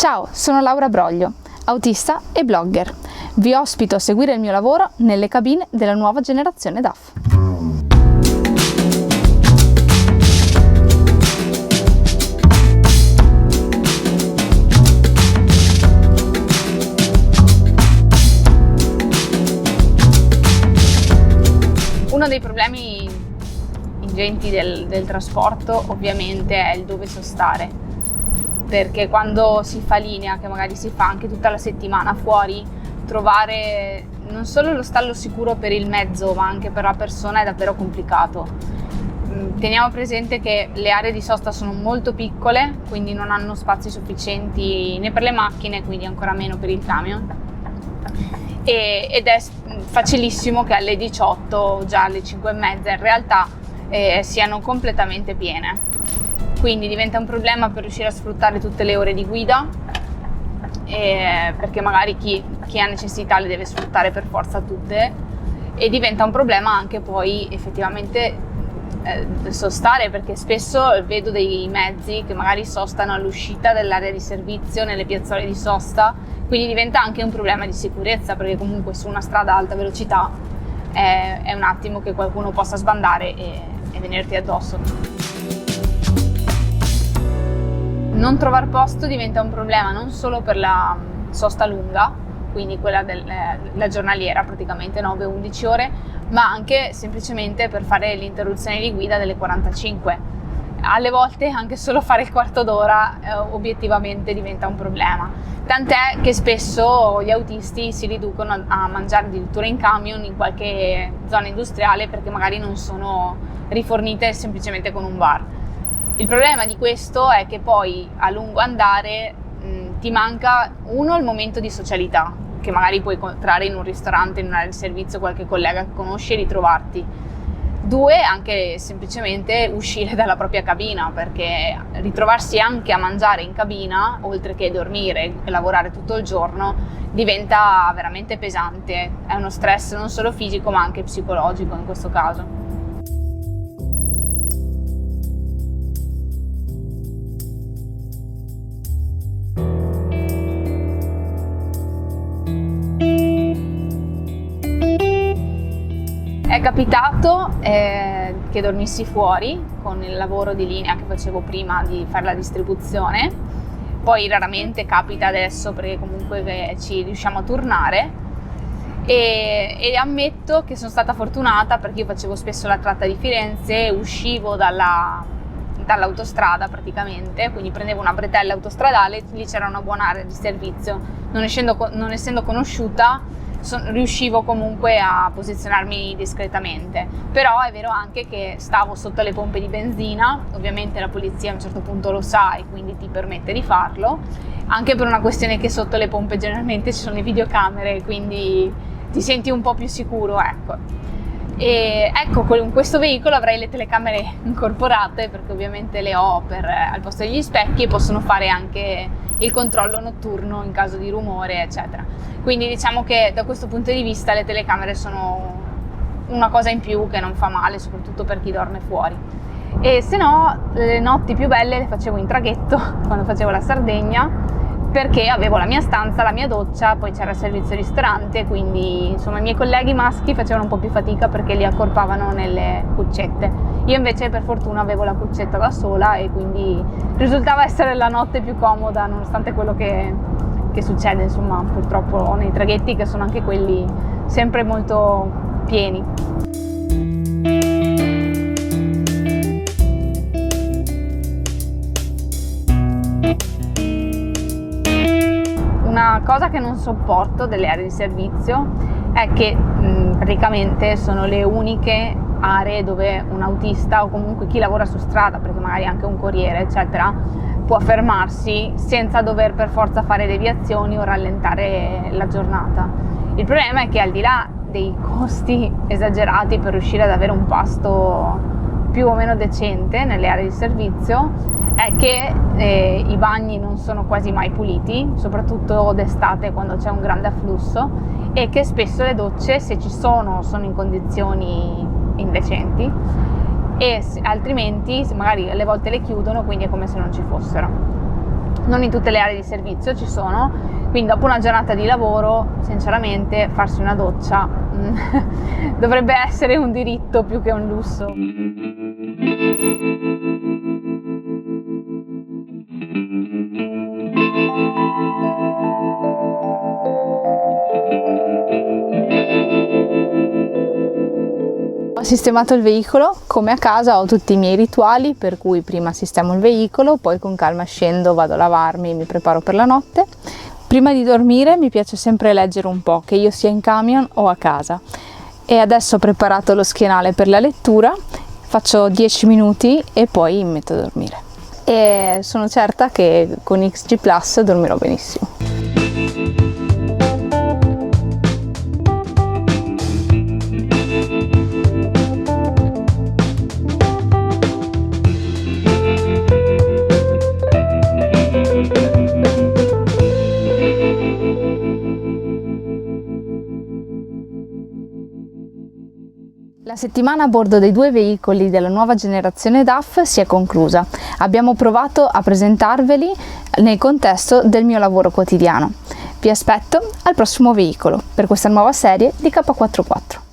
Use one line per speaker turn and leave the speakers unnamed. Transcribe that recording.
Ciao, sono Laura Broglio, autista e blogger. Vi ospito a seguire il mio lavoro nelle cabine della nuova generazione DAF. Uno dei problemi ingenti del trasporto ovviamente è il dove sostare, perché quando si fa linea, che magari si fa anche tutta la settimana fuori, trovare non solo lo stallo sicuro per il mezzo ma anche per la persona è davvero complicato. Teniamo presente che le aree di sosta sono molto piccole, quindi non hanno spazi sufficienti né per le macchine, quindi ancora meno per il camion, ed è facilissimo che alle 18 o già alle 5:30 in realtà siano completamente piene. Quindi diventa un problema per riuscire a sfruttare tutte le ore di guida, perché magari chi ha necessità le deve sfruttare per forza tutte, e diventa un problema anche poi effettivamente sostare, perché spesso vedo dei mezzi che magari sostano all'uscita dell'area di servizio, nelle piazzole di sosta, quindi diventa anche un problema di sicurezza, perché comunque su una strada a alta velocità è un attimo che qualcuno possa sbandare e venirti addosso. Non trovare posto diventa un problema non solo per la sosta lunga, quindi quella della giornaliera, praticamente 9-11 ore, ma anche semplicemente per fare l'interruzione di guida delle 45. Alle volte anche solo fare il quarto d'ora obiettivamente diventa un problema. Tant'è che spesso gli autisti si riducono a mangiare addirittura in camion in qualche zona industriale, perché magari non sono rifornite semplicemente con un bar. Il problema di questo è che poi a lungo andare ti manca il momento di socialità, che magari puoi incontrare in un ristorante, in un'area di servizio, qualche collega che conosci e ritrovarti. 2, anche semplicemente uscire dalla propria cabina, perché ritrovarsi anche a mangiare in cabina, oltre che dormire e lavorare tutto il giorno, diventa veramente pesante. È uno stress non solo fisico ma anche psicologico in questo caso. È capitato che dormissi fuori con il lavoro di linea che facevo prima di fare la distribuzione, poi raramente capita adesso perché comunque ci riusciamo a turnare, e ammetto che sono stata fortunata perché io facevo spesso la tratta di Firenze, uscivo dall'autostrada praticamente, quindi prendevo una bretella autostradale, lì c'era una buona area di servizio, non essendo conosciuta riuscivo comunque a posizionarmi discretamente. Però è vero anche che stavo sotto le pompe di benzina, ovviamente la polizia a un certo punto lo sa e quindi ti permette di farlo, anche per una questione che sotto le pompe generalmente ci sono le videocamere, quindi ti senti un po' più sicuro, ecco. E ecco, con questo veicolo avrei le telecamere incorporate, perché ovviamente le ho al posto degli specchi, e possono fare anche il controllo notturno in caso di rumore, eccetera. Quindi diciamo che da questo punto di vista le telecamere sono una cosa in più che non fa male, soprattutto per chi dorme fuori. E se no, le notti più belle le facevo in traghetto, quando facevo la Sardegna, perché avevo la mia stanza, la mia doccia, poi c'era il servizio ristorante, quindi insomma i miei colleghi maschi facevano un po' più fatica perché li accorpavano nelle cuccette. Io invece per fortuna avevo la cuccetta da sola e quindi risultava essere la notte più comoda, nonostante quello che succede insomma purtroppo nei traghetti, che sono anche quelli sempre molto pieni. Una cosa che non sopporto delle aree di servizio è che praticamente sono le uniche aree dove un autista o comunque chi lavora su strada, perché magari anche un corriere eccetera, può fermarsi senza dover per forza fare deviazioni o rallentare la giornata. Il problema è che al di là dei costi esagerati per riuscire ad avere un pasto più o meno decente nelle aree di servizio, è che i bagni non sono quasi mai puliti, soprattutto d'estate quando c'è un grande afflusso, e che spesso le docce, se ci sono in condizioni indecenti, e altrimenti magari alle volte le chiudono, quindi è come se non ci fossero. non in tutte le aree di servizio ci sono, quindi dopo una giornata di lavoro, sinceramente, farsi una doccia dovrebbe essere un diritto più che un lusso. Ho sistemato il veicolo, come a casa ho tutti i miei rituali, per cui prima sistemo il veicolo, poi con calma scendo, vado a lavarmi, mi preparo per la notte. Prima di dormire mi piace sempre leggere un po', che io sia in camion o a casa. E adesso ho preparato lo schienale per la lettura, faccio 10 minuti e poi mi metto a dormire. E sono certa che con XG Plus dormirò benissimo. La settimana a bordo dei 2 veicoli della nuova generazione DAF si è conclusa. Abbiamo provato a presentarveli nel contesto del mio lavoro quotidiano. Vi aspetto al prossimo veicolo per questa nuova serie di K44.